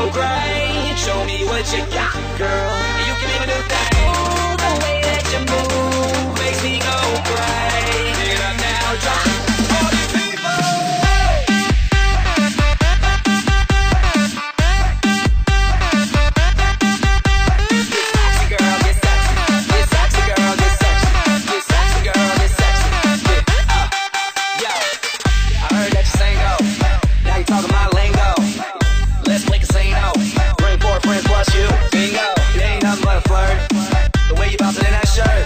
go great. Show me what you got, girl. You can even do that. Ooh, the way that you move makes me go crazy. Pick it up now, drop. All these people. Get sexy, girl, get sexy. Get sexy, girl, get sexy. Get sexy, girl, get sexy. Yeah, I heard that you sang go. Now you talking my lingo. Let's play casino. Bring 4 friends plus you. Bingo. It ain't nothing but a flirt. The way you bounce it in that shirt.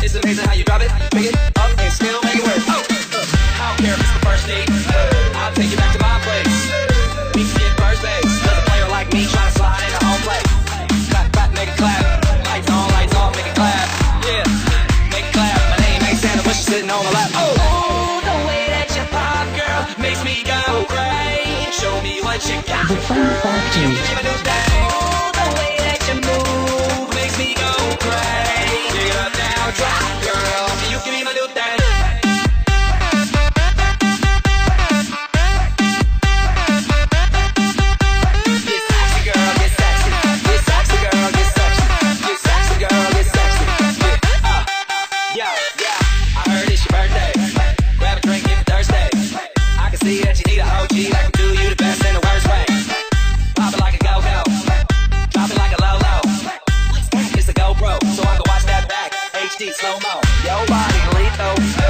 It's amazing how you drop it, pick it up, and still make it work. Oh, I don't care if it's the first date. I'll take you back to my place. We can get first base. Does a player like me try to slide into home plate? Clap, clap, make it clap. Lights on, make it clap. Yeah, make it clap. My name ain't Santa, but she's sitting on my lap. Oh, the way that you pop, girl, makes me go crazy. Show me what you got, The Fun Factory. You can even do that. Oh, the way that you move makes me go crazy. Pick it up now, drop, girl. You can even do that. Get sexy, girl, get sexy. Get sexy, girl, get sexy. Get sexy, girl, get sexy. Yeah, I heard it's your birthday. Grab a drink if you're thirsty. I can see that you need a OG that can do you the best in the worst way. Pop it like a go-go. Drop it like a low-low. It's a GoPro, so I can watch that back. HD slow-mo. Yo body lethal.